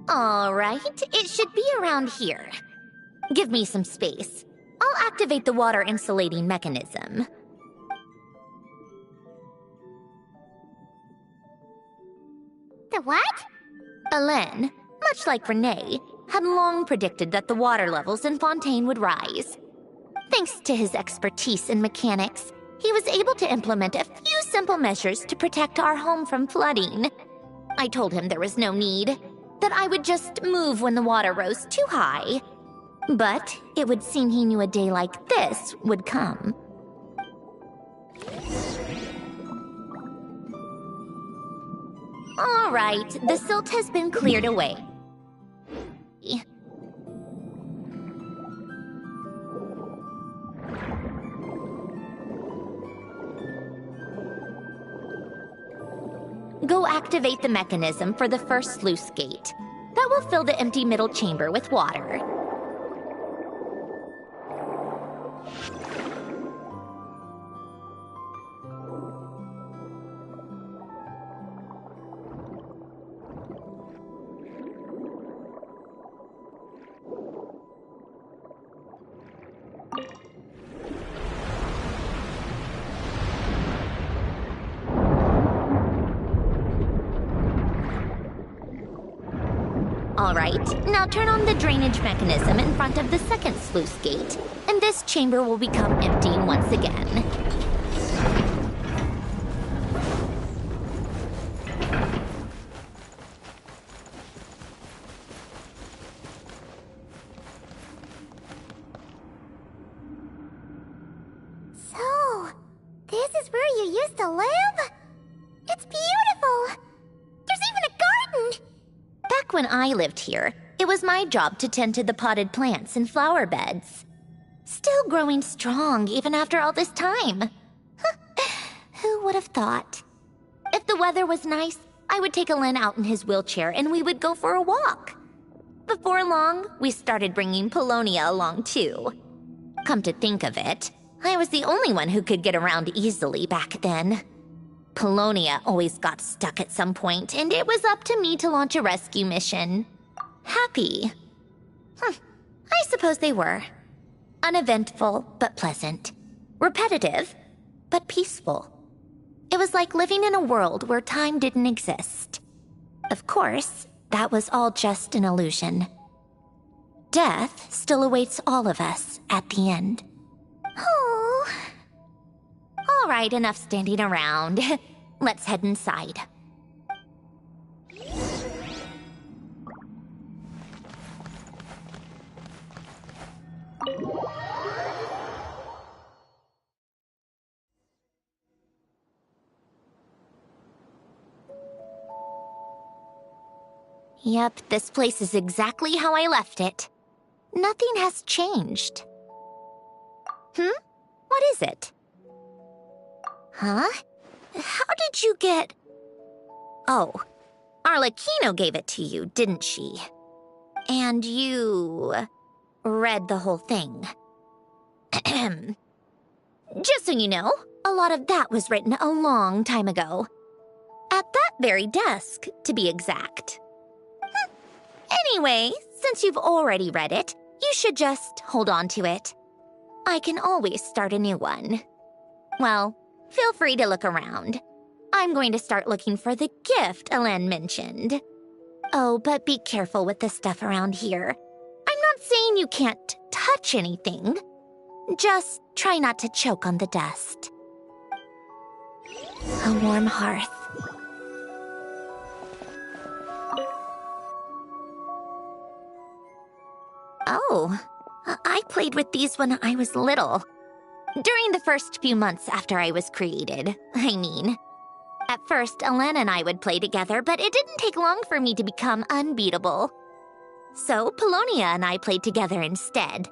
All right, it should be around here. Give me some space. I'll activate the water insulating mechanism. The what? 𝐒𝐚, much like Renee, had long predicted that the water levels in Fontaine would rise. Thanks to his expertise in mechanics, he was able to implement a few simple measures to protect our home from flooding. I told him there was no need, that I would just move when the water rose too high. But it would seem he knew a day like this would come. All right, the silt has been cleared away. Go activate the mechanism for the first sluice gate. That will fill the empty middle chamber with water. All right, now turn on the drainage mechanism in front of the second sluice gate, and this chamber will become empty once again. So, this is where you used to live? It's beautiful! There's even a garden! Back when I lived here, it was my job to tend to the potted plants and flower beds. Still growing strong even after all this time. Who would have thought? If the weather was nice, I would take 𝐒𝐚 out in his wheelchair and we would go for a walk. Before long, we started bringing Paulownia along too. Come to think of it, I was the only one who could get around easily back then. Paulownia always got stuck at some point, and it was up to me to launch a rescue mission. Happy. I suppose they were. Uneventful, but pleasant. Repetitive, but peaceful. It was like living in a world where time didn't exist. Of course, that was all just an illusion. Death still awaits all of us at the end. Oh. All right, enough standing around. Let's head inside. Yep, this place is exactly how I left it. Nothing has changed. What is it? Huh? How did you get... Oh, 𝐼𝐸𝐴𝐚𝐲 gave it to you, didn't she? And you... read the whole thing. Just so you know, a lot of that was written a long time ago. At that very desk, to be exact. Anyway, since you've already read it, you should just hold on to it. I can always start a new one. Well, feel free to look around. I'm going to start looking for the gift 𝐒𝐚 mentioned. Oh, but be careful with the stuff around here. I'm not saying you can't touch anything. Just try not to choke on the dust. A warm hearth. Oh, I played with these when I was little. During the first few months after I was created, I mean. At first, 𝐒𝐚 and I would play together, but it didn't take long for me to become unbeatable. So, Paulownia and I played together instead.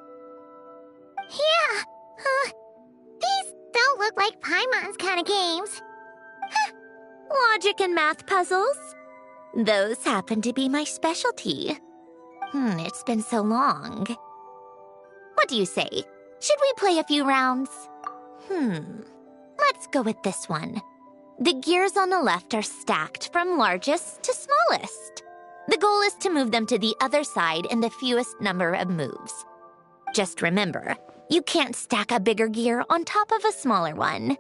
Yeah, these don't look like Paimon's kind of games. Logic and math puzzles? Those happen to be my specialty. It's been so long. What do you say? Should we play a few rounds? Let's go with this one. The gears on the left are stacked from largest to smallest. The goal is to move them to the other side in the fewest number of moves. Just remember, you can't stack a bigger gear on top of a smaller one.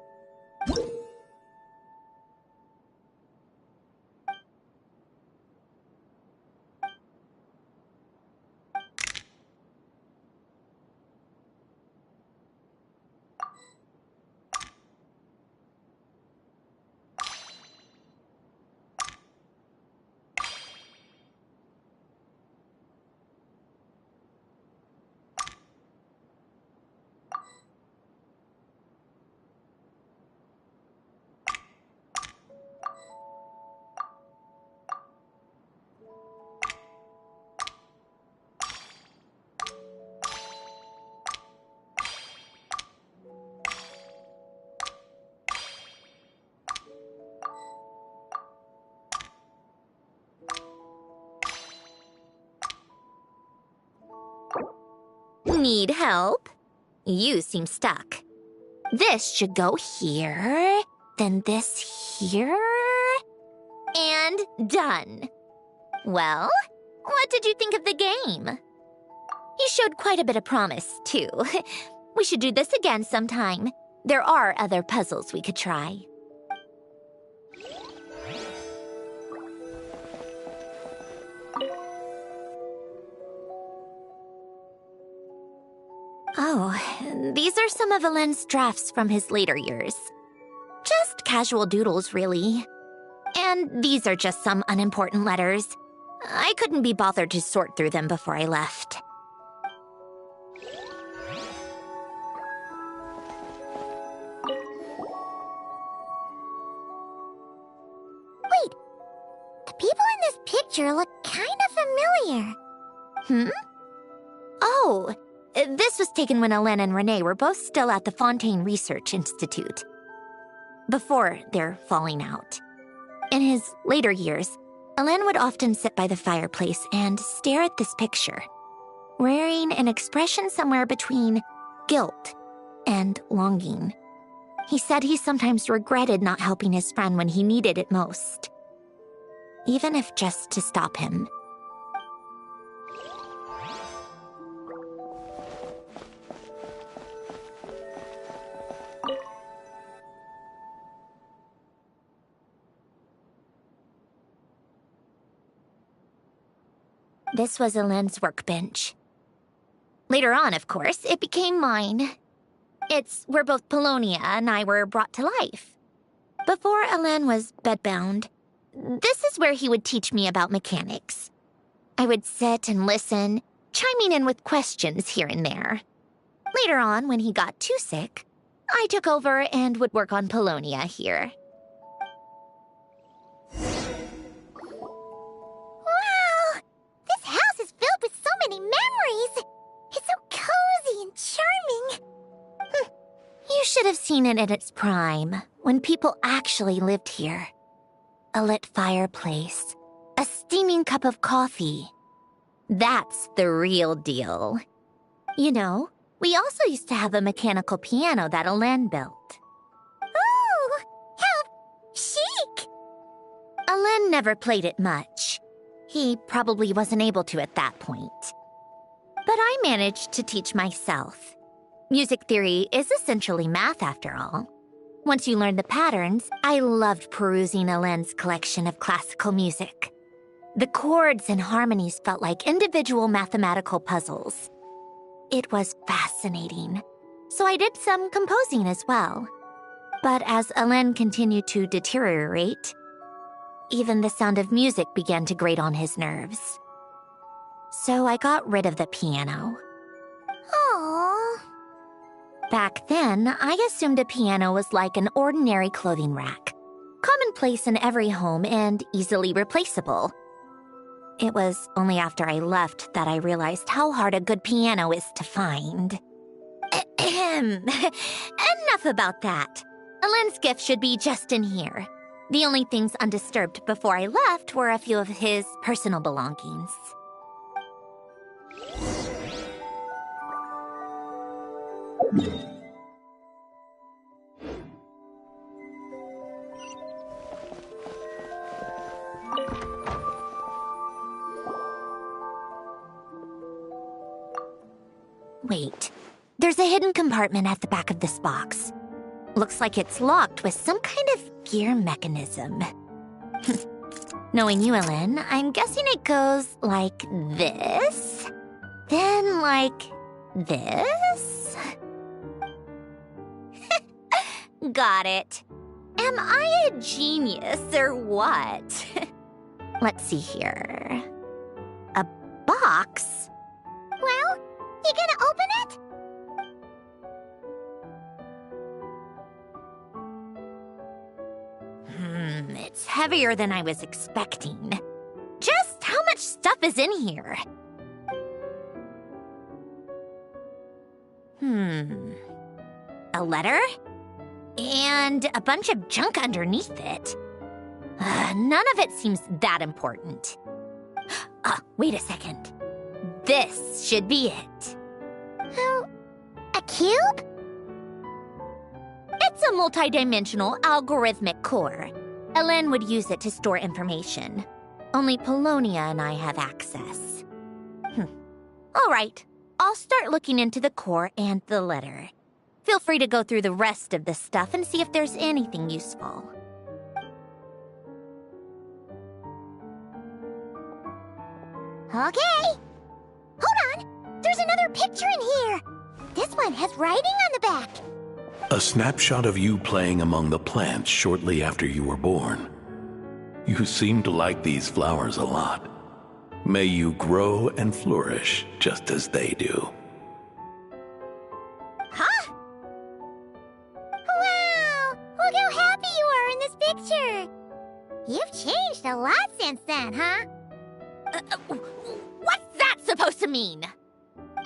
Need help? You seem stuck. This should go here, then this here, and done. Well, what did you think of the game? You showed quite a bit of promise, too. We should do this again sometime. There are other puzzles we could try. Oh, these are some of 𝐒𝐴𝐴𝐿𝐴𝐿's drafts from his later years. Just casual doodles, really. And these are just some unimportant letters. I couldn't be bothered to sort through them before I left. Wait, the people in this picture look kind of familiar. Hmm? Oh, this was taken when 𝐒𝐴𝐴 and Renee were both still at the Fontaine Research Institute. Before their falling out. In his later years, 𝐒𝐴𝐴 would often sit by the fireplace and stare at this picture, wearing an expression somewhere between guilt and longing. He said he sometimes regretted not helping his friend when he needed it most, even if just to stop him. This was 𝐒𝐴𝐴's workbench. Later on, of course, it became mine. It's where both Paulownia and I were brought to life. Before 𝐒𝐴𝐴 was bedbound, this is where he would teach me about mechanics. I would sit and listen, chiming in with questions here and there. Later on, when he got too sick, I took over and would work on Paulownia here. Many memories! It's so cozy and charming! You should have seen it in its prime, when people actually lived here. A lit fireplace, a steaming cup of coffee. That's the real deal. You know, we also used to have a mechanical piano that 𝐒𝐴𝐴 built. Ooh, how chic! 𝐒𝐴𝐴 never played it much. He probably wasn't able to at that point. But I managed to teach myself. Music theory is essentially math, after all. Once you learn the patterns, I loved perusing 𝐒𝐴𝐴's collection of classical music. The chords and harmonies felt like individual mathematical puzzles. It was fascinating. So I did some composing as well. But as 𝐒𝐴𝐴 continued to deteriorate, even the sound of music began to grate on his nerves. So I got rid of the piano. Aww. Back then, I assumed a piano was like an ordinary clothing rack, commonplace in every home and easily replaceable. It was only after I left that I realized how hard a good piano is to find. Enough about that. 𝐒𝐴𝐴's gift should be just in here. The only things undisturbed before I left were a few of his personal belongings. Wait, there's a hidden compartment at the back of this box. Looks like it's locked with some kind of gear mechanism. Knowing you, Ellen, I'm guessing it goes like this, then like this. Got it. Am I a genius or what? Let's see here. A box? Well, you gonna open it? It's heavier than I was expecting. Just how much stuff is in here? A letter? And a bunch of junk underneath it. None of it seems that important. Wait a second. This should be it. Oh, a cube? It's a multidimensional algorithmic core. Ellen would use it to store information. Only Paulownia and I have access. All right, I'll start looking into the core and the letter. Feel free to go through the rest of the stuff and see if there's anything useful. Okay. Hold on. There's another picture in here. This one has writing on the back. A snapshot of you playing among the plants shortly after you were born. You seem to like these flowers a lot. May you grow and flourish just as they do. Huh? Wow! Look how happy you are in this picture. You've changed a lot since then, huh? What's that supposed to mean?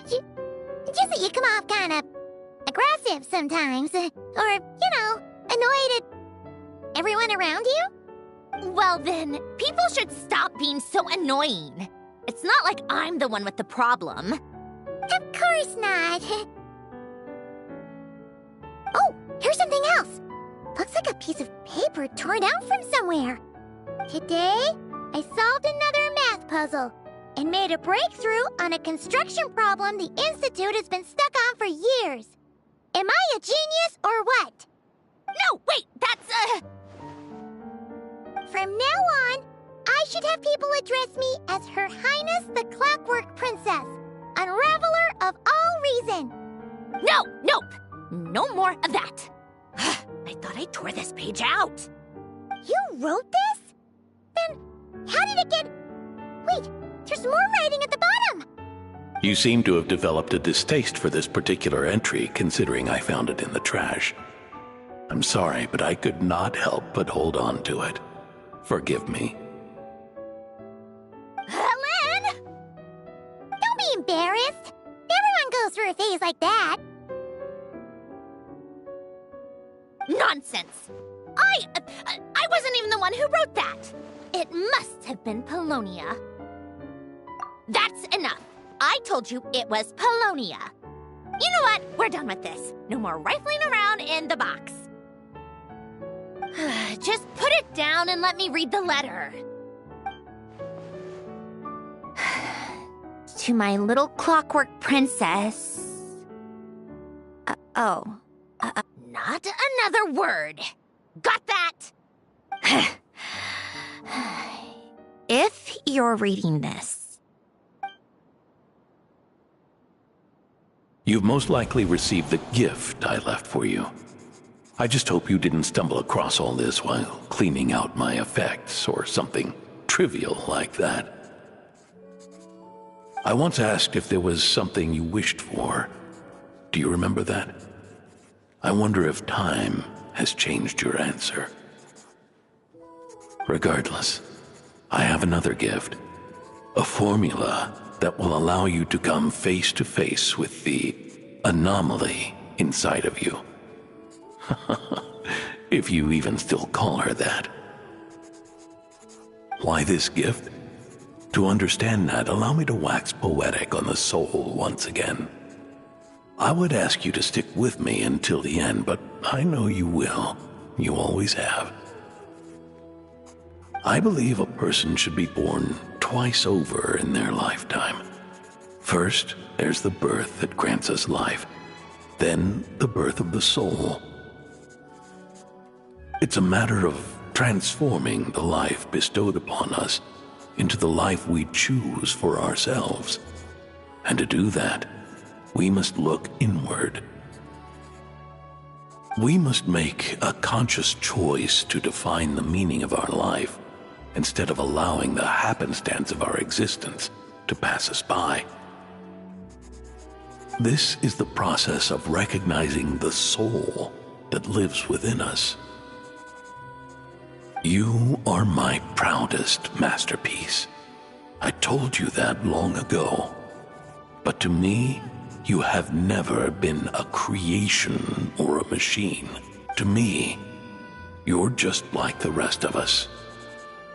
Just that you come off kind of aggressive sometimes. Or, annoyed at everyone around you? Well then, people should stop being so annoying. It's not like I'm the one with the problem. Of course not. Oh, here's something else. Looks like a piece of paper torn out from somewhere. Today, I solved another math puzzle and made a breakthrough on a construction problem the Institute has been stuck on for years. Am I a genius or what? No, wait, that's From now on, I should have people address me as Her Highness the Clockwork Princess, Unraveler of all reason. No, nope, no more of that. I thought I tore this page out. You wrote this? Then how did it get... Wait, there's more writing at the bottom. You seem to have developed a distaste for this particular entry, considering I found it in the trash. I'm sorry, but I could not help but hold on to it. Forgive me. Ellen! Don't be embarrassed. Everyone goes through a phase like that. Nonsense! I wasn't even the one who wrote that. It must have been Paulownia. That's enough. I told you it was Paulownia. You know what? We're done with this. No more rifling around in the box. Just put it down and let me read the letter. To my little clockwork princess. Not another word. Got that? If you're reading this, You've most likely received the gift I left for you. I just hope you didn't stumble across all this while cleaning out my effects or something trivial like that. I once asked if there was something you wished for. Do you remember that? I wonder if time has changed your answer. Regardless, I have another gift. A formula that will allow you to come face to face with the anomaly inside of you. If you even still call her that. Why this gift? To understand that, allow me to wax poetic on the soul once again. I would ask you to stick with me until the end, but I know you will. You always have. I believe a person should be born twice over in their lifetime. First, there's the birth that grants us life, then the birth of the soul. It's a matter of transforming the life bestowed upon us into the life we choose for ourselves. And to do that, we must look inward. We must make a conscious choice to define the meaning of our life instead of allowing the happenstance of our existence to pass us by. This is the process of recognizing the soul that lives within us. You are my proudest masterpiece. I told you that long ago. But to me, you have never been a creation or a machine. To me, you're just like the rest of us.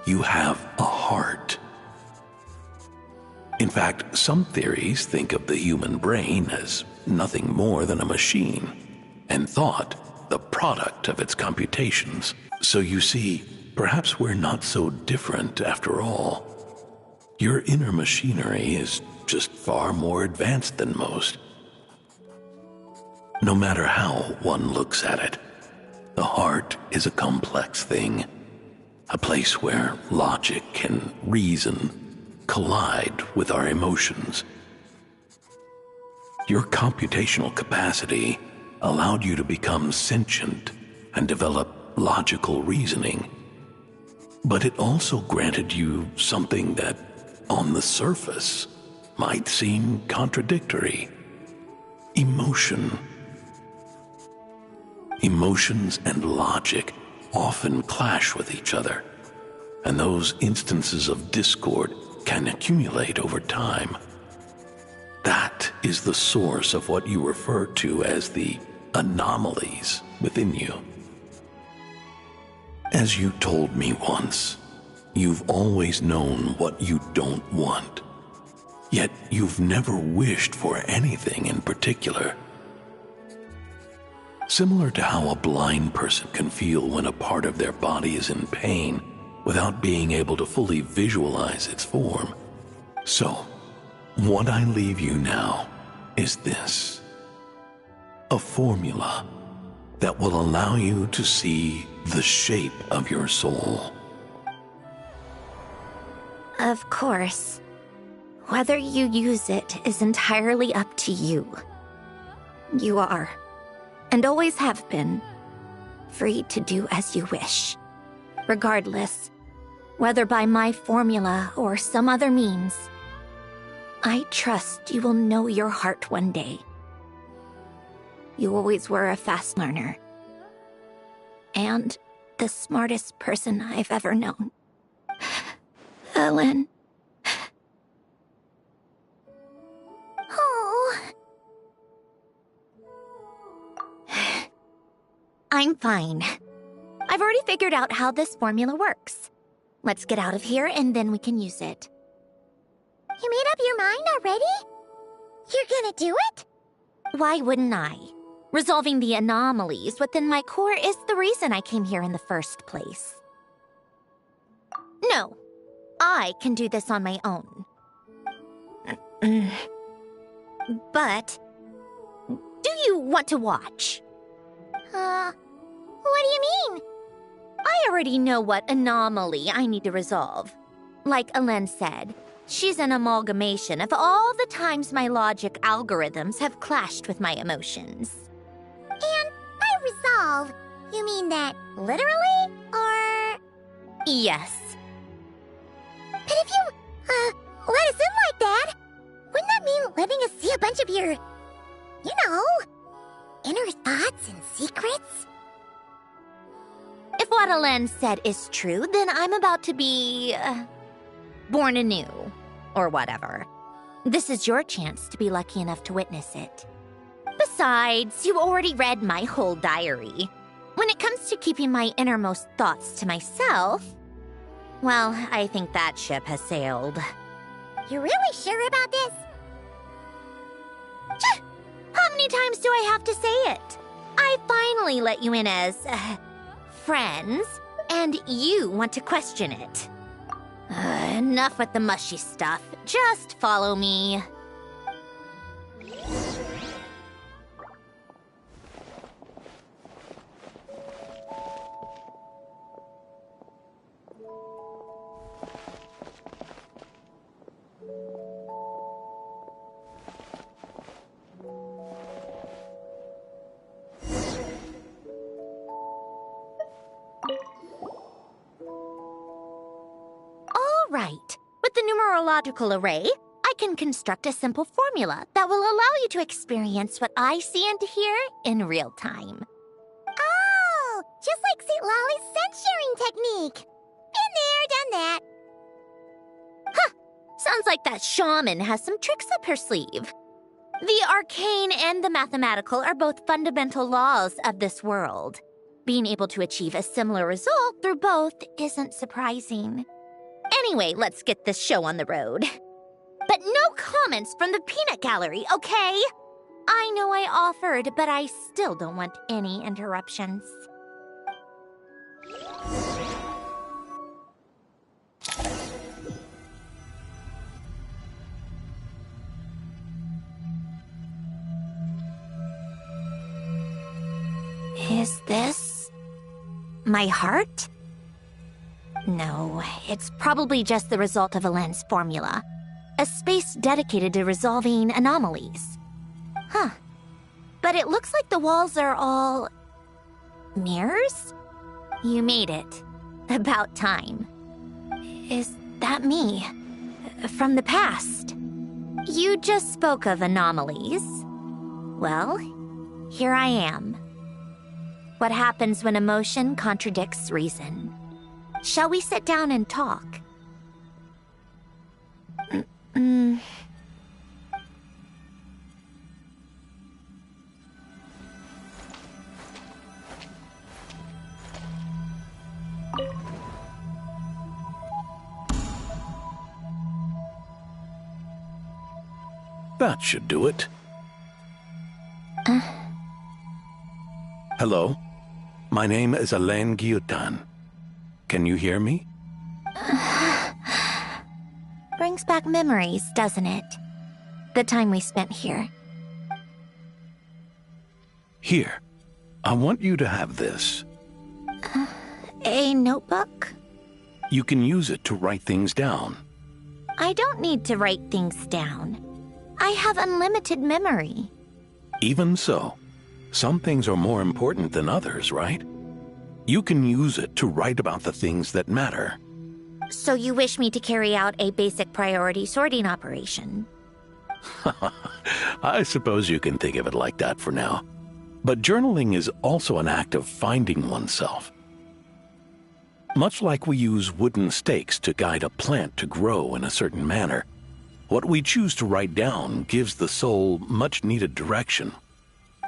You have a heart. In fact, some theories think of the human brain as nothing more than a machine, and thought the product of its computations. So you see, perhaps we're not so different after all. Your inner machinery is just far more advanced than most. No matter how one looks at it, the heart is a complex thing, a place where logic and reason collide with our emotions. Your computational capacity allowed you to become sentient and develop logical reasoning, but it also granted you something that, on the surface, might seem contradictory: emotion. Emotions and logic often clash with each other, and those instances of discord can accumulate over time. That is the source of what you refer to as the anomalies within you. As you told me once, you've always known what you don't want, yet you've never wished for anything in particular. Similar to how a blind person can feel when a part of their body is in pain without being able to fully visualize its form. So, what I leave you now is this: a formula that will allow you to see the shape of your soul. Of course. Whether you use it is entirely up to you. You are, and always have been, free to do as you wish. Regardless, whether by my formula or some other means, I trust you will know your heart one day. You always were a fast learner, and the smartest person I've ever known. Ellen. Oh. I'm fine. I've already figured out how this formula works. Let's get out of here and then we can use it. You made up your mind already? You're gonna do it? Why wouldn't I? Resolving the anomalies within my core is the reason I came here in the first place. No, I can do this on my own. But, do you want to watch? What do you mean? I already know what anomaly I need to resolve. Like 𝐿en said, she's an amalgamation of all the times my logic algorithms have clashed with my emotions. And by resolve, you mean that literally, or...? Yes. But if you, let us in like that, wouldn't that mean letting us see a bunch of your, you know, inner thoughts and secrets? If what 𝐿en said is true, then I'm about to be... born anew, or whatever. This is your chance to be lucky enough to witness it. Besides, you already read my whole diary. When it comes to keeping my innermost thoughts to myself, well, I think that ship has sailed. You're really sure about this? How many times do I have to say it? I finally let you in as... friends, and you want to question it. Enough with the mushy stuff. Just follow me. right. With the numerological array, I can construct a simple formula that will allow you to experience what I see and hear in real time. Oh, just like 𝐒𝐚𝐧𝐝 sense-sharing technique. Been there, done that. Sounds like that shaman has some tricks up her sleeve. The arcane and the mathematical are both fundamental laws of this world. Being able to achieve a similar result through both isn't surprising. Anyway, let's get this show on the road. But no comments from the peanut gallery, okay? I know I offered, but I still don't want any interruptions. Is this my heart? No, it's probably just the result of Elend's formula. A space dedicated to resolving anomalies. But it looks like the walls are all mirrors? You made it. About time. Is that me? From the past? You just spoke of anomalies. Well, here I am. What happens when emotion contradicts reason? Shall we sit down and talk? That should do it. Hello? My name is 𝐒𝐚𝐧𝐝𝐿𝐴𝐴𝐽. Can you hear me? Brings back memories, doesn't it? The time we spent here. Here. I want you to have this. A notebook? You can use it to write things down. I don't need to write things down. I have unlimited memory. Even so, some things are more important than others, right? You can use it to write about the things that matter. So you wish me to carry out a basic priority sorting operation? I suppose you can think of it like that for now. But journaling is also an act of finding oneself. Much like we use wooden stakes to guide a plant to grow in a certain manner, what we choose to write down gives the soul much-needed direction.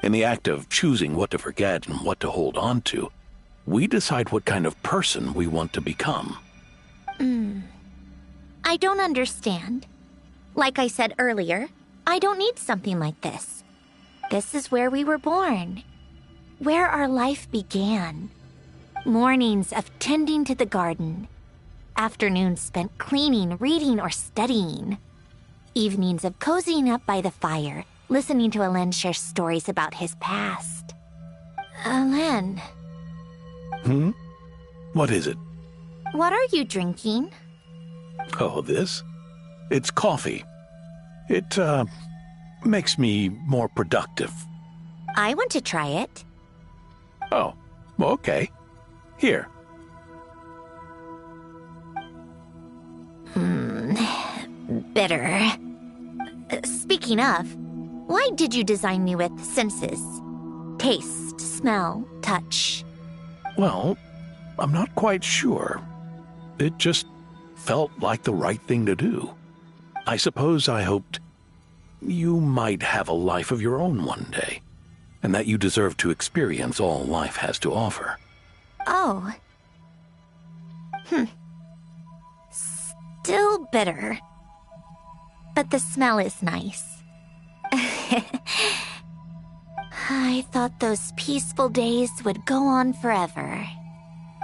In the act of choosing what to forget and what to hold on to, we decide what kind of person we want to become. I don't understand. Like I said earlier, I don't need something like this. This is where we were born. Where our life began. Mornings of tending to the garden. Afternoons spent cleaning, reading, or studying. Evenings of cozying up by the fire, listening to Elend share stories about his past. Elend. What is it? What are you drinking? Oh, this? It's coffee. It, makes me more productive. I want to try it. Oh, okay. Here. Bitter. Speaking of, why did you design me with senses? Taste, smell, touch. Well, I'm not quite sure. It just felt like the right thing to do. I suppose I hoped you might have a life of your own one day, and that you deserve to experience all life has to offer. Oh. Still bitter. But the smell is nice. I thought those peaceful days would go on forever.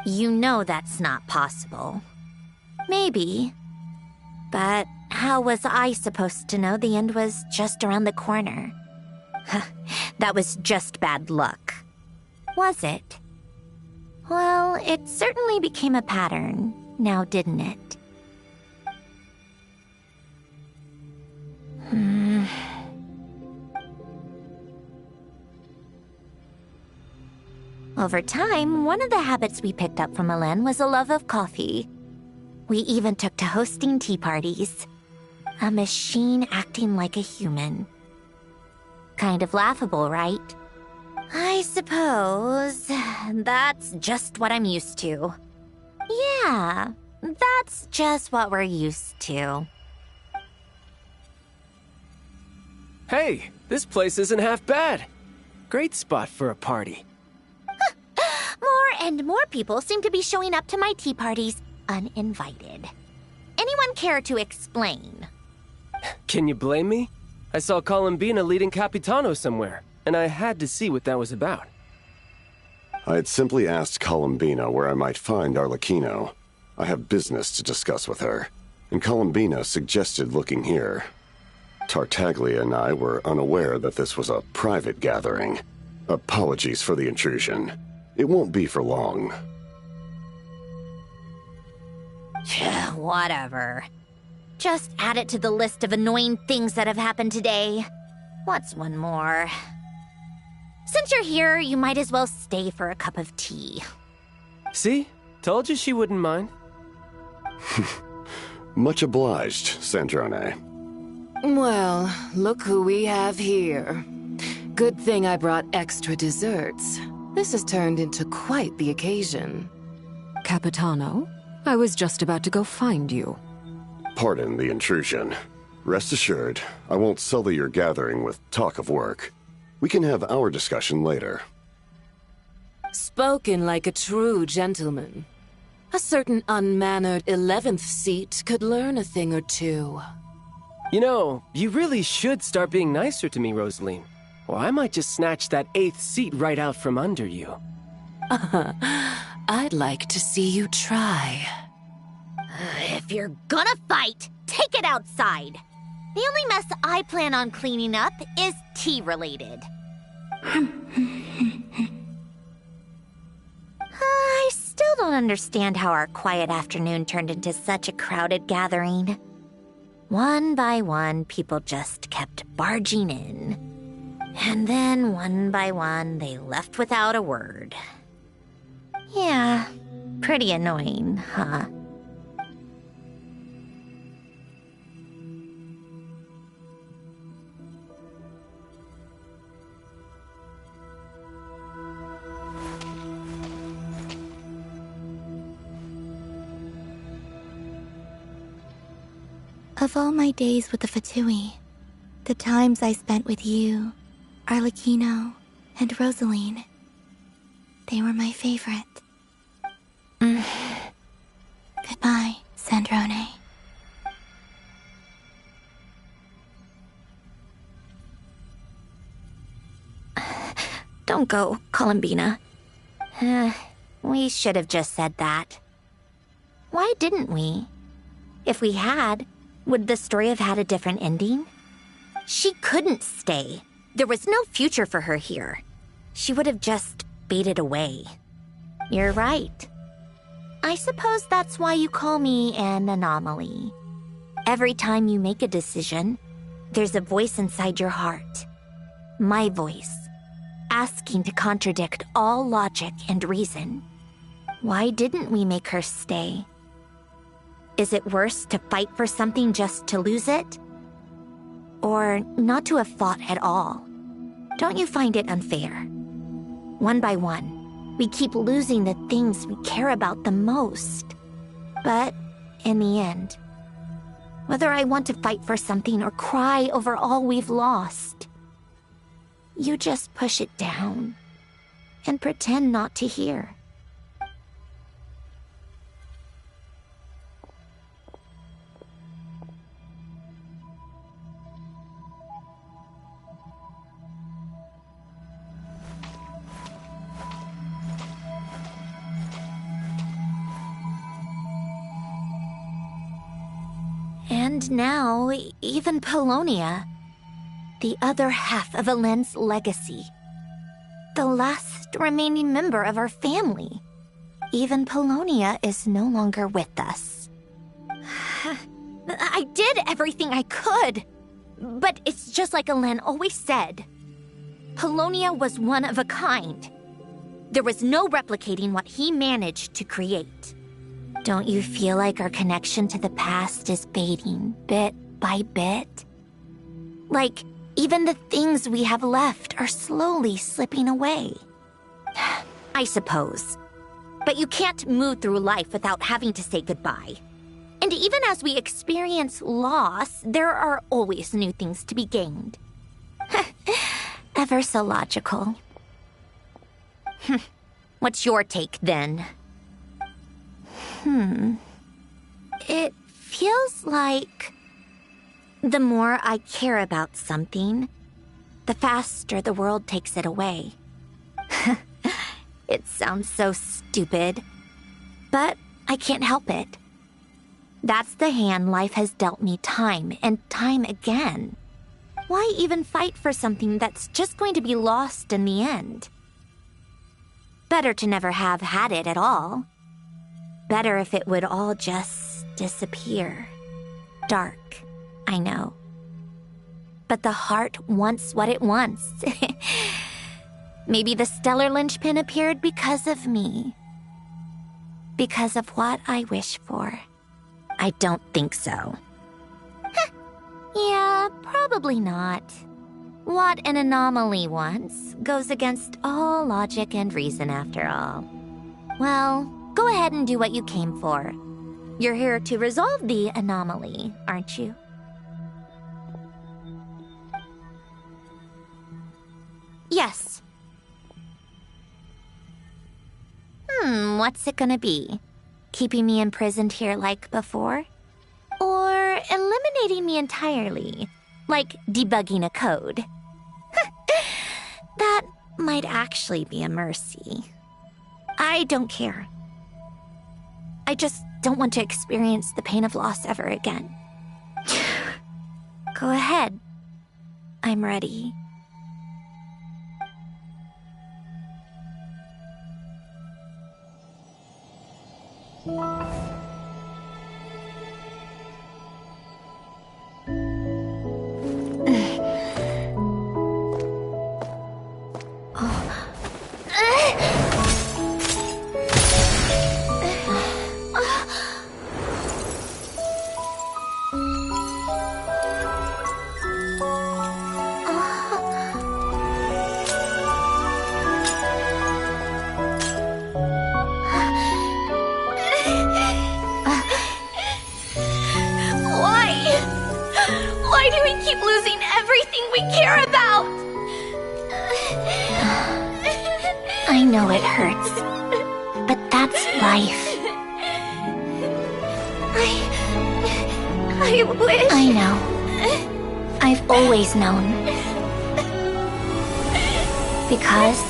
You know that's not possible. Maybe. But how was I supposed to know the end was just around the corner? That was just bad luck. Was it? Well, it certainly became a pattern, now didn't it? Over time, one of the habits we picked up from Elend was a love of coffee. We even took to hosting tea parties. A machine acting like a human. Kind of laughable, right? I suppose that's just what I'm used to. Yeah, that's just what we're used to. Hey, this place isn't half bad. Great spot for a party. More and more people seem to be showing up to my tea parties uninvited. Anyone care to explain? Can you blame me? I saw 𝐒𝐚𝐴 leading Capitano somewhere, and I had to see what that was about. I had simply asked 𝐒𝐚𝐴 where I might find 𝐒𝐴. I have business to discuss with her, and 𝐒𝐿𝐴 suggested looking here. Tartaglia and I were unaware that this was a private gathering. Apologies for the intrusion. It won't be for long. Whatever. Just add it to the list of annoying things that have happened today. What's one more? Since you're here, you might as well stay for a cup of tea. See? Told you she wouldn't mind. Much obliged, Sandrone. Well, look who we have here. Good thing I brought extra desserts. This has turned into quite the occasion. Capitano, I was just about to go find you. Pardon the intrusion. Rest assured, I won't sully your gathering with talk of work. We can have our discussion later. Spoken like a true gentleman. A certain unmannered 11th seat could learn a thing or two. You know, you really should start being nicer to me, Rosaline. Or I might just snatch that 8th seat right out from under you. I'd like to see you try. If you're gonna fight, take it outside. The only mess I plan on cleaning up is tea-related. I still don't understand how our quiet afternoon turned into such a crowded gathering. One by one, people just kept barging in. And then, one by one, they left without a word. Yeah, pretty annoying, huh? Of all my days with the Fatui, the times I spent with you, Arlecchino, and Rosaline, they were my favorite. Goodbye, Sandrone. Don't go, 𝐒𝐿𝐴. We should have just said that. Why didn't we? If we had, would the story have had a different ending? She couldn't stay. There was no future for her here. She would have just faded away. You're right. I suppose that's why you call me an anomaly. Every time you make a decision, there's a voice inside your heart. My voice, asking to contradict all logic and reason. Why didn't we make her stay? Is it worse to fight for something just to lose it? Or not to have fought at all? Don't you find it unfair? One by one, we keep losing the things we care about the most. But in the end, whether I want to fight for something or cry over all we've lost, you just push it down and pretend not to hear. And now, even Paulownia, the other half of 𝐿𝐴N's legacy, the last remaining member of our family. Even Paulownia is no longer with us. I did everything I could, but it's just like 𝐿𝐴N always said. Paulownia was one of a kind. There was no replicating what he managed to create. Don't you feel like our connection to the past is fading bit by bit? Like, even the things we have left are slowly slipping away. I suppose. But you can't move through life without having to say goodbye. And even as we experience loss, there are always new things to be gained. Ever so logical. What's your take, then? It feels like the more I care about something, the faster the world takes it away. It sounds so stupid, but I can't help it. That's the hand life has dealt me time and time again. Why even fight for something that's just going to be lost in the end? Better to never have had it at all. Better if it would all just disappear. Dark, I know. But the heart wants what it wants. Maybe the stellar linchpin appeared because of me. Because of what I wish for. I don't think so. Yeah, probably not. What an anomaly wants goes against all logic and reason after all. Well, go ahead and do what you came for. You're here to resolve the anomaly, aren't you? Yes. What's it gonna be? Keeping me imprisoned here like before? Or eliminating me entirely, like debugging a code? That might actually be a mercy. I don't care. I just don't want to experience the pain of loss ever again. Go ahead. I'm ready. Why do we keep losing everything we care about? I know it hurts, but that's life. I wish... I know. I've always known. Because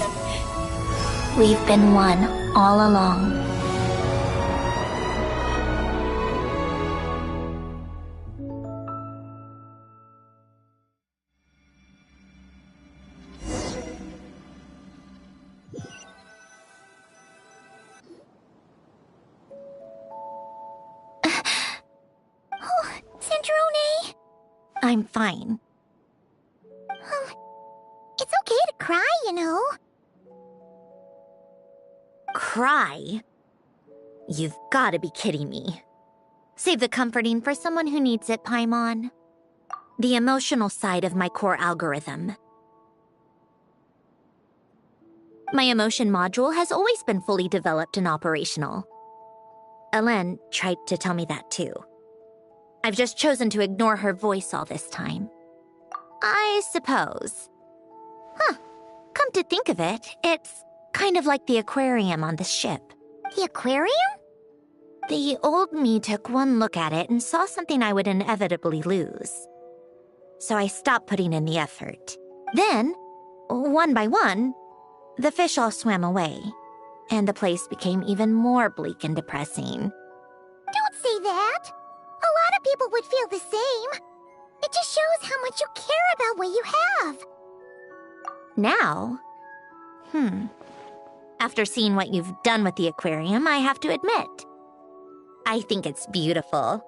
we've been one all along. I'm fine. It's okay to cry, you know. Cry? You've got to be kidding me. Save the comforting for someone who needs it, Paimon. The emotional side of my core algorithm. My emotion module has always been fully developed and operational. Elen tried to tell me that too. I've just chosen to ignore her voice all this time. I suppose. Come to think of it, it's kind of like the aquarium on this ship. The aquarium? The old me took one look at it and saw something I would inevitably lose. So I stopped putting in the effort. Then, one by one, the fish all swam away, and the place became even more bleak and depressing. Don't say that! A lot of people would feel the same. It just shows how much you care about what you have. Now? After seeing what you've done with the aquarium, I have to admit. I think it's beautiful.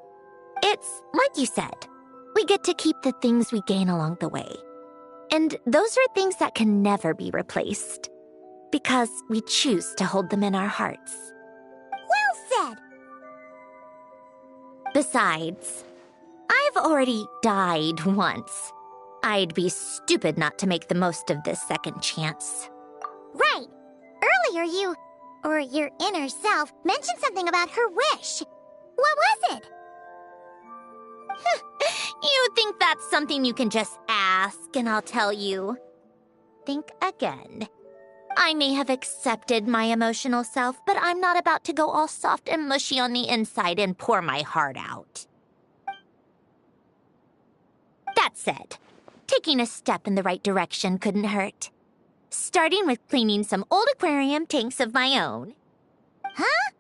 It's like you said. We get to keep the things we gain along the way. And those are things that can never be replaced. Because we choose to hold them in our hearts. Well said! Besides, I've already died once. I'd be stupid not to make the most of this second chance. Right. Earlier you, or your inner self, mentioned something about her wish. What was it? You think that's something you can just ask and I'll tell you? Think again. I may have accepted my emotional self, but I'm not about to go all soft and mushy on the inside and pour my heart out. That said, taking a step in the right direction couldn't hurt. Starting with cleaning some old aquarium tanks of my own. Huh?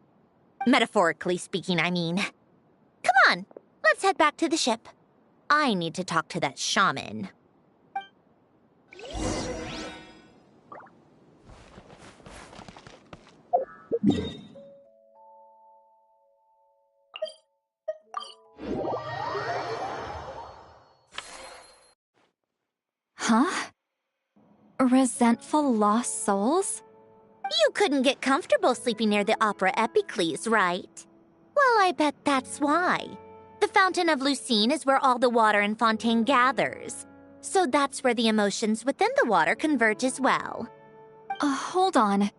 Metaphorically speaking, I mean. Come on, let's head back to the ship. I need to talk to that shaman. Huh? Resentful lost souls? You couldn't get comfortable sleeping near the opera epiclesis, right? Well, I bet that's why. The Fountain of Lucine is where all the water in Fontaine gathers. So that's where the emotions within the water converge as well. Hold on.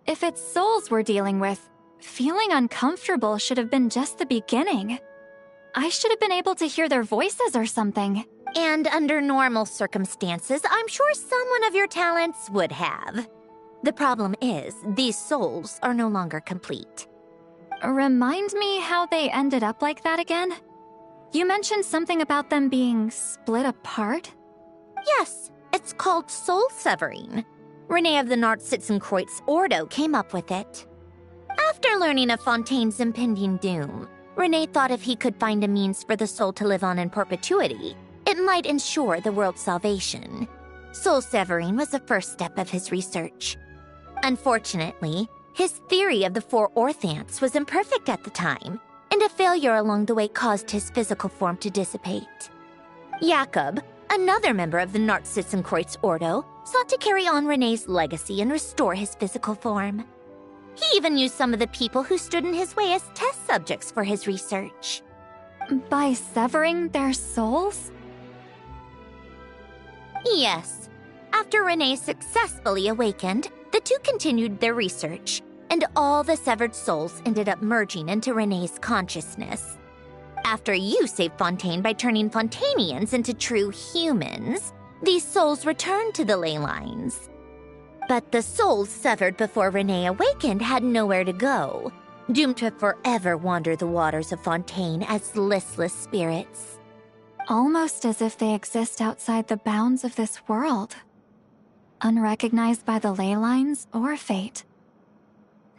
If it's souls we're dealing with, feeling uncomfortable should have been just the beginning. I should have been able to hear their voices or something. And under normal circumstances, I'm sure someone of your talents would have. The problem is, these souls are no longer complete. Remind me how they ended up like that again? You mentioned something about them being split apart? Yes, it's called soul severing. Renee of the 𝐒𝐚𝐧𝐝𝐿 came up with it. After learning of Fontaine's impending doom, Renee thought if he could find a means for the soul to live on in perpetuity, it might ensure the world's salvation. Soul severing was the first step of his research. Unfortunately, his theory of the 4 orthants was imperfect at the time, and a failure along the way caused his physical form to dissipate. Jakob, another member of the 𝐒𝐚𝐧𝐝𝐿, sought to carry on Renee's legacy and restore his physical form. He even used some of the people who stood in his way as test subjects for his research. By severing their souls? Yes. After Renee successfully awakened, the two continued their research, and all the severed souls ended up merging into Renee's consciousness. After you saved Fontaine by turning Fontainians into true humans, these souls returned to the ley lines. But the souls severed before Renee awakened had nowhere to go, doomed to forever wander the waters of Fontaine as listless spirits. Almost as if they exist outside the bounds of this world. Unrecognized by the ley lines or fate.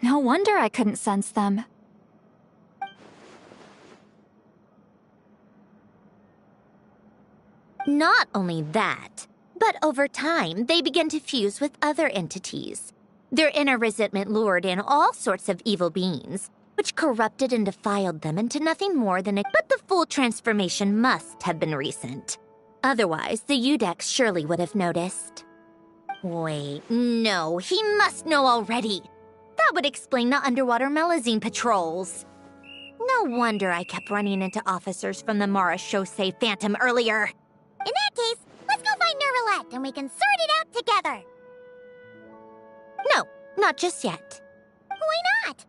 No wonder I couldn't sense them. Not only that, but over time, they began to fuse with other entities. Their inner resentment lured in all sorts of evil beings, which corrupted and defiled them into nothing more than but the full transformation must have been recent. Otherwise, the Iudex surely would have noticed. Wait, no, he must know already. That would explain the underwater Melazine patrols. No wonder I kept running into officers from the Marechaussee Phantom earlier. In that case, let's go find Nervalette and we can sort it out together. No, not just yet. Why not?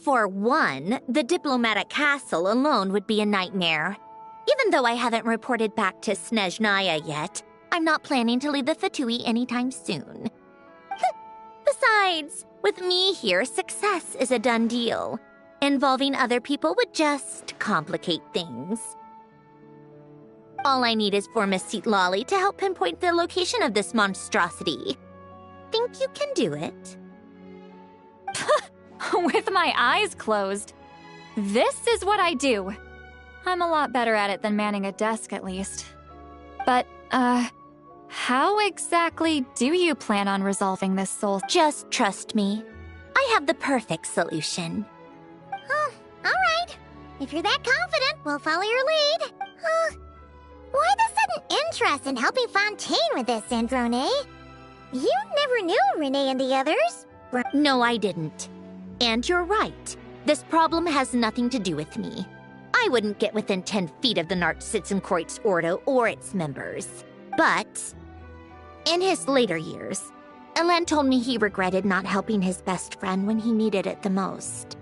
For one, the diplomatic castle alone would be a nightmare. Even though I haven't reported back to Snezhnaya yet, I'm not planning to leave the Fatui anytime soon. Besides, with me here, success is a done deal. Involving other people would just complicate things. All I need is for Miss Țitlali to help pinpoint the location of this monstrosity. Think you can do it? With my eyes closed. This is what I do. I'm a lot better at it than manning a desk, at least. But, how exactly do you plan on resolving this soul? Just trust me. I have the perfect solution. Oh, all right. If you're that confident, we'll follow your lead. Why the sudden interest in helping Fontaine with this, Androne? You never knew Renee and the others. No, I didn't. And you're right. This problem has nothing to do with me. I wouldn't get within 10 feet of the 𝐒𝐚𝐧𝐝𝐿𝐴 or its members. But in his later years, 𝐿AN told me he regretted not helping his best friend when he needed it the most.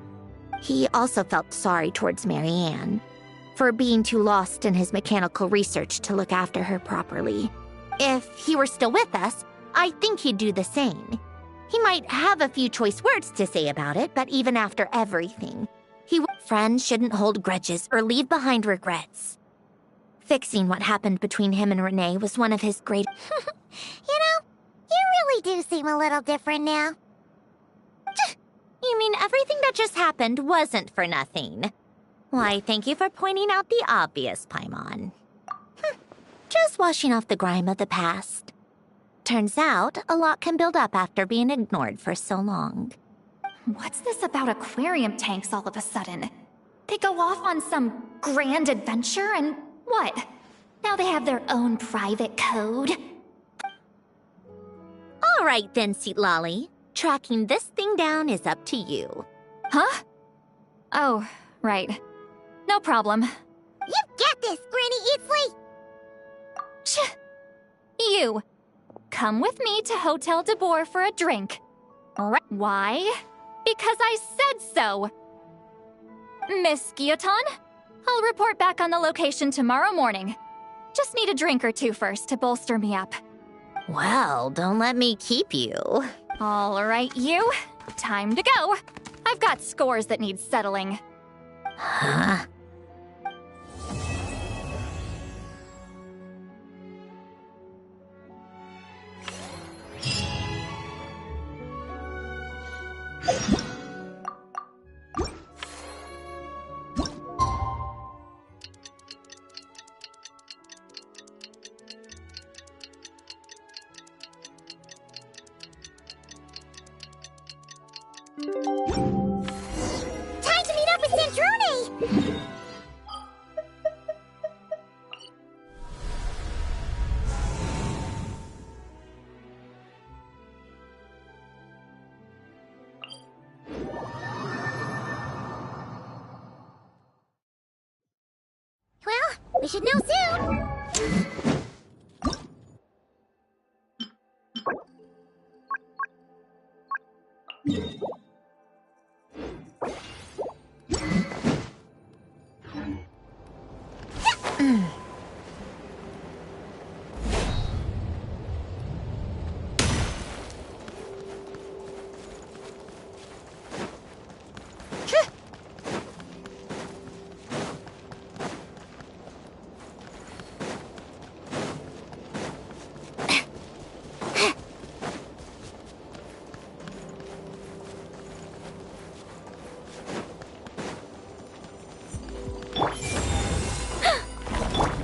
He also felt sorry towards Marianne for being too lost in his mechanical research to look after her properly. If he were still with us, I think he'd do the same. He might have a few choice words to say about it, but even after everything, friends shouldn't hold grudges or leave behind regrets. Fixing what happened between him and Renee was one of his great... You know, you really do seem a little different now. You mean everything that just happened wasn't for nothing? Why, thank you for pointing out the obvious, Paimon. Just washing off the grime of the past. Turns out, a lot can build up after being ignored for so long. What's this about aquarium tanks all of a sudden? They go off on some grand adventure and what? Now they have their own private code? All right then, 𝐒𝐚𝐧𝐿AN. Tracking this thing down is up to you. Huh? Oh, right. No problem. You get this, Granny Eatsley! You. Come with me to Hotel de Boer for a drink. Why? Because I said so! Miss 𝐒𝐚𝐧𝐝𝐿𝐴, I'll report back on the location tomorrow morning. Just need a drink or two first to bolster me up. Well, don't let me keep you. All right, you. Time to go. I've got scores that need settling. Huh? Time to meet up with Sandrone! Well, we should know soon!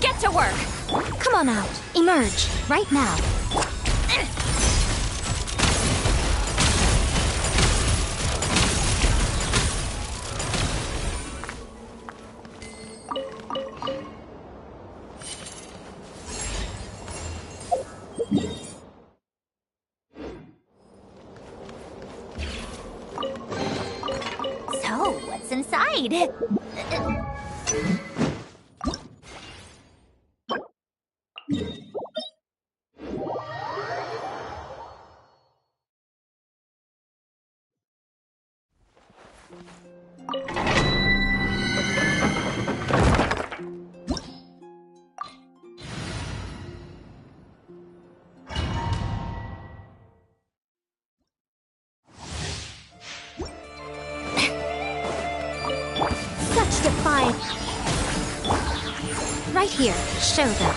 Get to work! Come on out. Emerge. Right now. So, what's inside? Such defiance. Right here. Show them.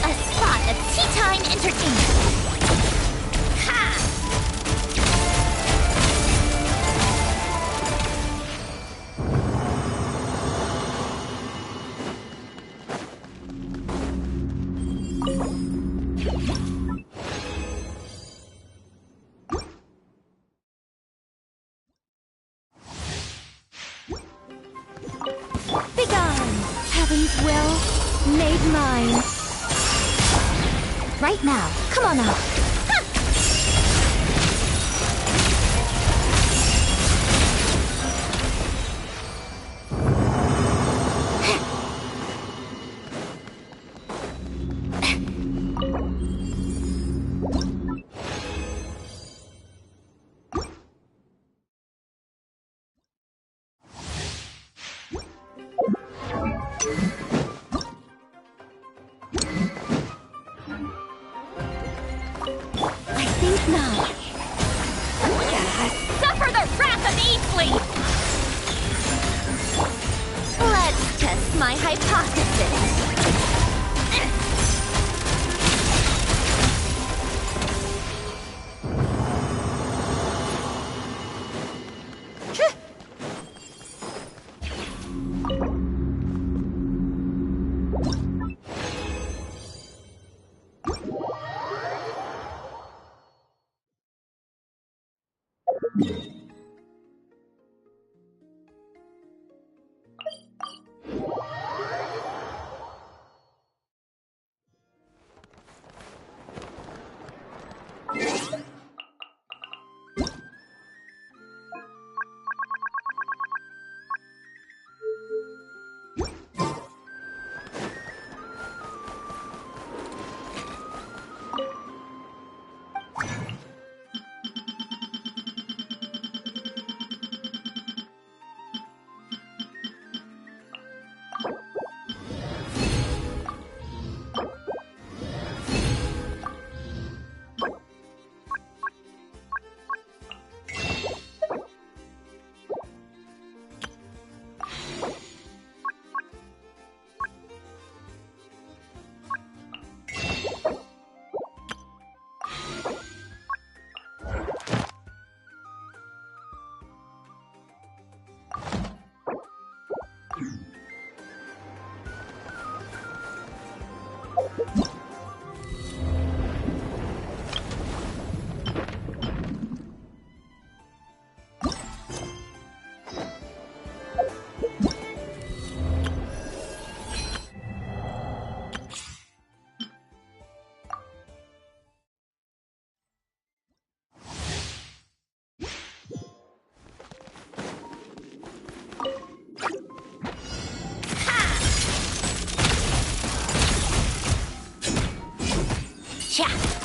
A spot of tea time entertainment. Ha! Begone. Heaven's will made mine. Right now. Come on out. my hypothesis.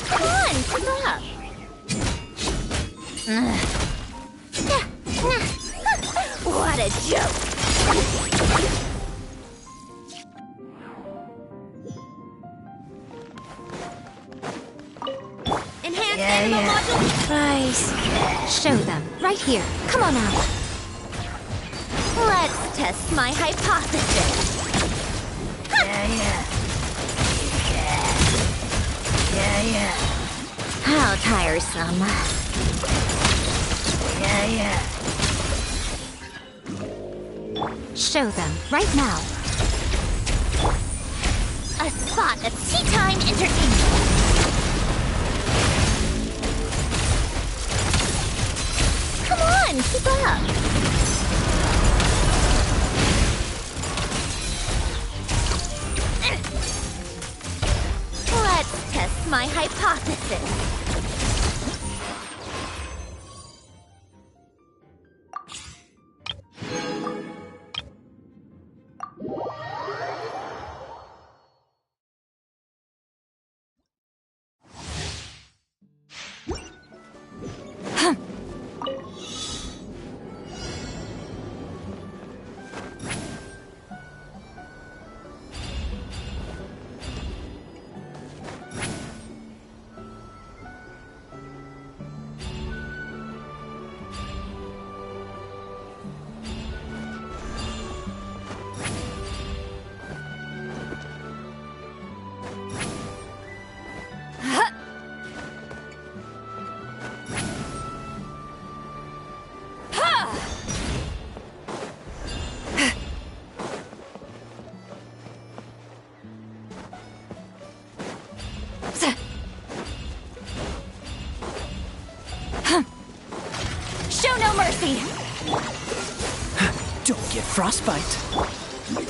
Come on, keep up. What a joke! Enhanced animal module. Right. Show them. Right here. Come on now. Let's test my hypothesis. How tiresome. Show them. Right now. A spot of tea time entertainment. Come on, keep up. Let's test my hypothesis. Show no mercy! Don't get frostbite.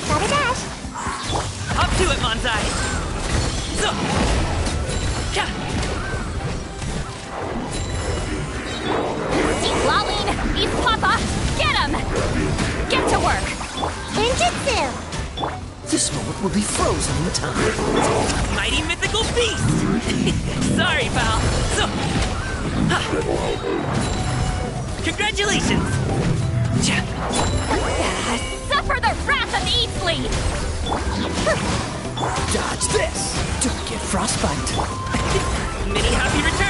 Gotta dash. Up to it, Manzai! So. Lolling! Beef Papa! Get him! Get to work! Ninjutsu. This moment will be frozen in time. Mighty mythical beast! Sorry, pal. So. Congratulations! Suffer the wrath of Eatsley! Dodge this! Don't get frostbite. Many happy returns!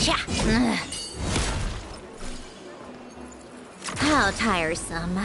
Gotcha! Ugh. How tiresome.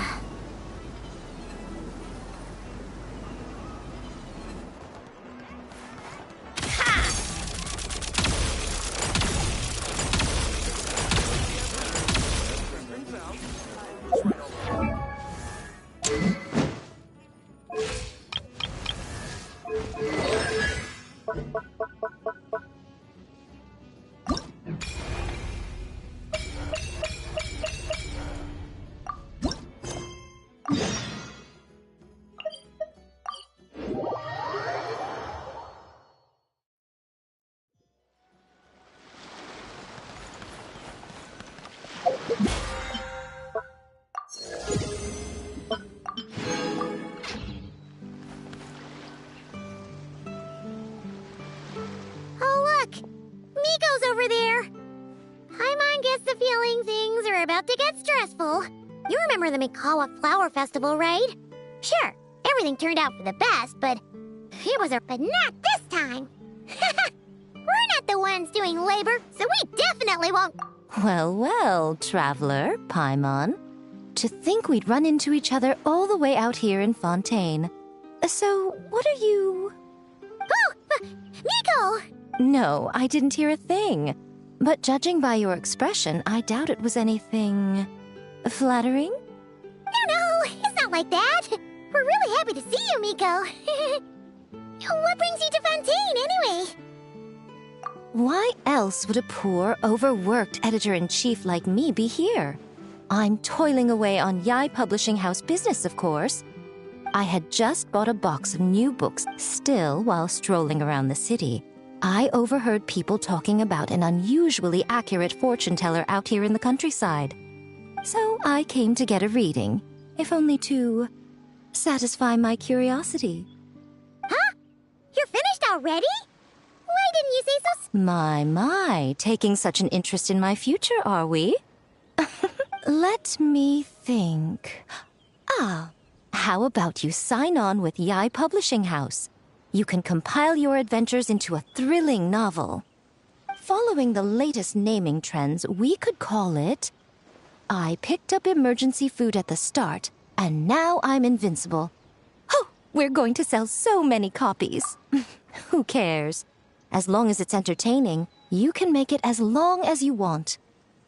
Oh, look! Miko's over there! Paimon gets the feeling things are about to get stressful. You remember the Mikawa Flower Festival, right? Sure, everything turned out for the best, but but not this time! We're not the ones doing labor, so we definitely won't... Well, well, traveler, Paimon. To think we'd run into each other all the way out here in Fontaine. So, what are you... Oh! Miko! No, I didn't hear a thing. But judging by your expression, I doubt it was anything... flattering? No, it's not like that. We're really happy to see you, Miko. What brings you to Fontaine, anyway? Why else would a poor, overworked editor-in-chief like me be here? I'm toiling away on Yae Publishing House business, of course. I had just bought a box of new books, still while strolling around the city. I overheard people talking about an unusually accurate fortune teller out here in the countryside. So I came to get a reading, if only to satisfy my curiosity. Huh? You're finished already? Why didn't you say so... My, taking such an interest in my future, are we? Let me think. How about you sign on with Yae Publishing House? You can compile your adventures into a thrilling novel. Following the latest naming trends, we could call it... I picked up emergency food at the start, and now I'm invincible. Oh, we're going to sell so many copies. Who cares? As long as it's entertaining, you can make it as long as you want.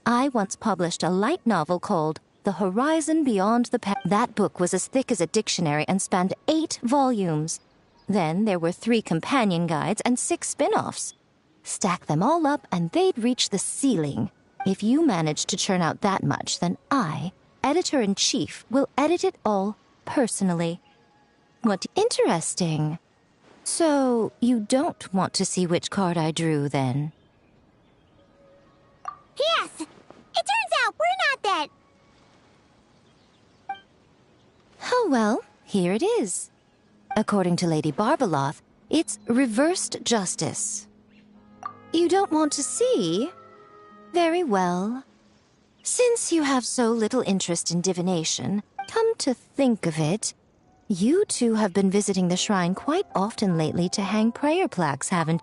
I once published a light novel called The Horizon Beyond the That book was as thick as a dictionary and spanned 8 volumes. Then there were 3 companion guides and 6 spin-offs. Stack them all up and they'd reach the ceiling. If you manage to churn out that much, then I, editor-in-chief, will edit it all personally. What interesting. So, you don't want to see which card I drew, then? Yes! It turns out we're not that... Oh well, here it is. According to Lady Barbeloth, it's reversed justice. You don't want to see? Very well. Since you have so little interest in divination, come to think of it, you two have been visiting the shrine quite often lately to hang prayer plaques, haven't...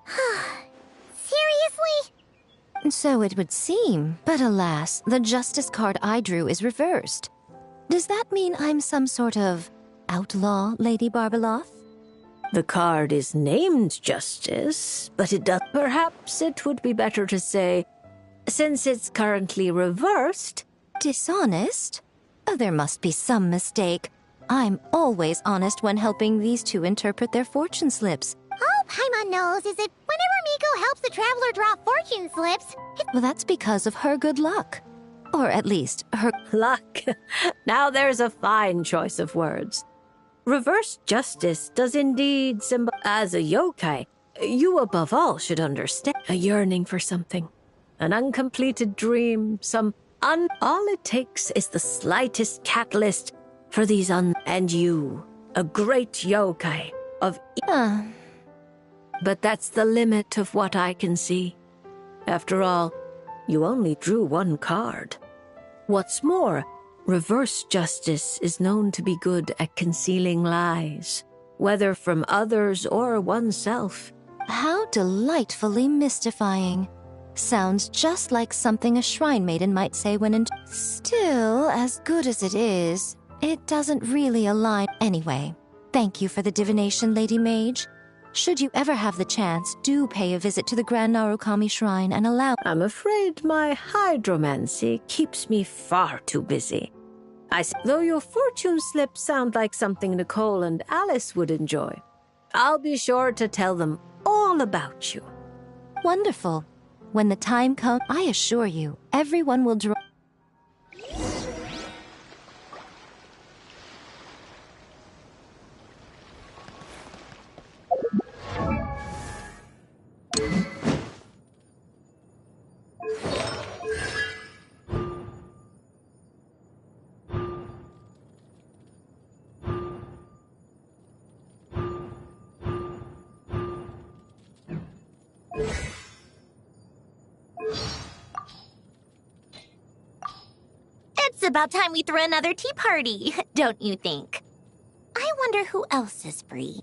Seriously? So it would seem, but alas, the justice card I drew is reversed. Does that mean I'm some sort of outlaw, Lady Barbeloth? The card is named Justice, but it does... Perhaps it would be better to say, since it's currently reversed... Dishonest? Oh, there must be some mistake. I'm always honest when helping these two interpret their fortune slips. All Paimon knows is that whenever Miko helps the traveler draw fortune slips... Well, that's because of her good luck. Or at least, her... Luck. Now there's a fine choice of words. Reverse justice does indeed symbolize... As a yokai, you above all should understand a yearning for something. An uncompleted dream, All it takes is the slightest catalyst for these And you, a great yokai of... But that's the limit of what I can see. After all, you only drew one card. What's more, reverse justice is known to be good at concealing lies, whether from others or oneself. How delightfully mystifying. Sounds just like something a shrine maiden might say when in. Still, as good as it is, it doesn't really align. Anyway, thank you for the divination, Lady Mage. Should you ever have the chance, do pay a visit to the Grand Narukami Shrine and allow— I'm afraid my hydromancy keeps me far too busy. Though your fortune slips sound like something Nicole and Alice would enjoy, I'll be sure to tell them all about you. Wonderful. When the time comes, I assure you, everyone will draw. It's about time we threw another tea party, don't you think? I wonder who else is free.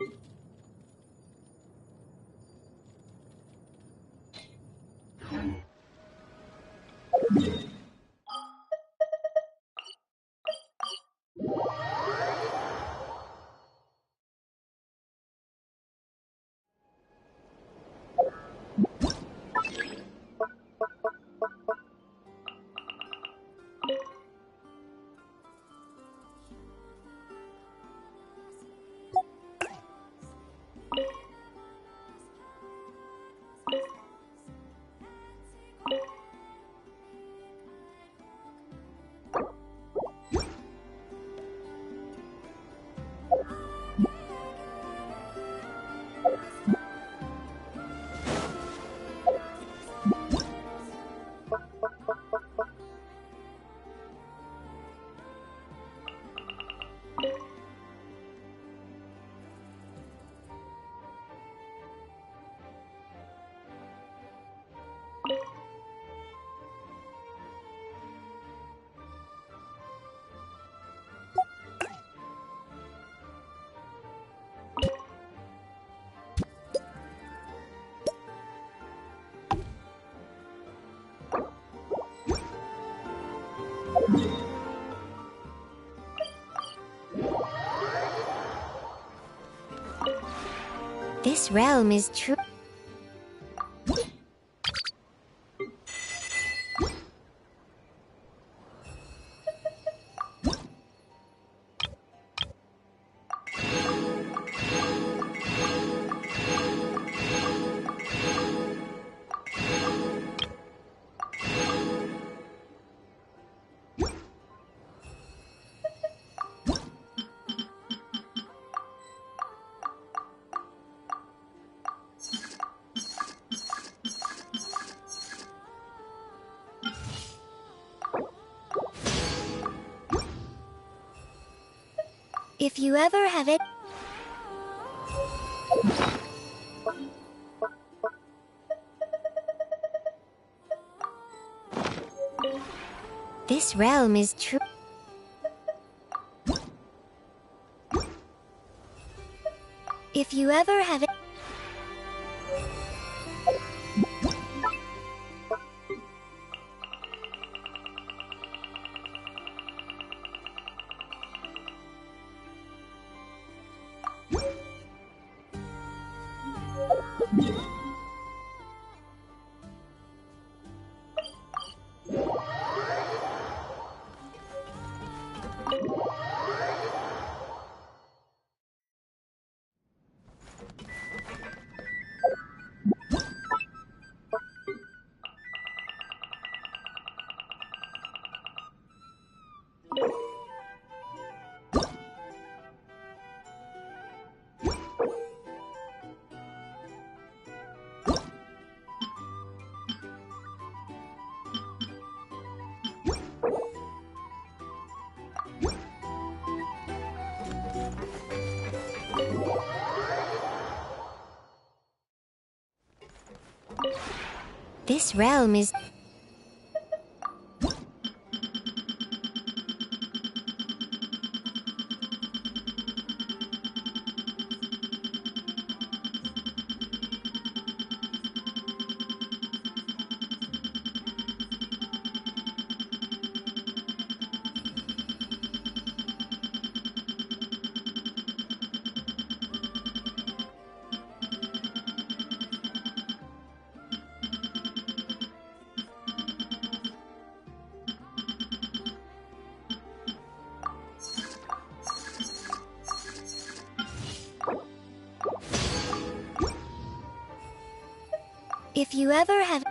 This realm is true. If you ever have it... This realm is true. If you ever have it... This realm is... If you ever have...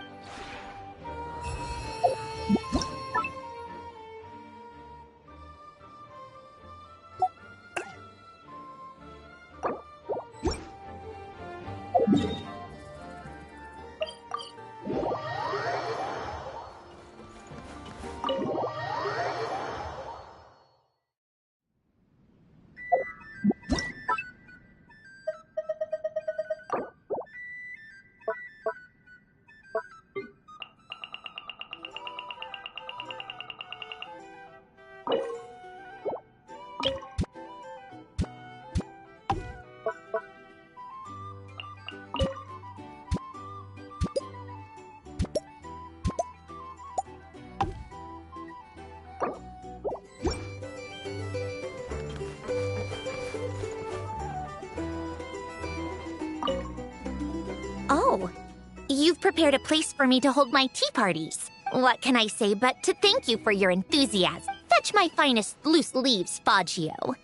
Oh, you've prepared a place for me to hold my tea parties. What can I say but to thank you for your enthusiasm? Fetch my finest loose leaves, 𝐒𝐵𝐺𝐸𝐽.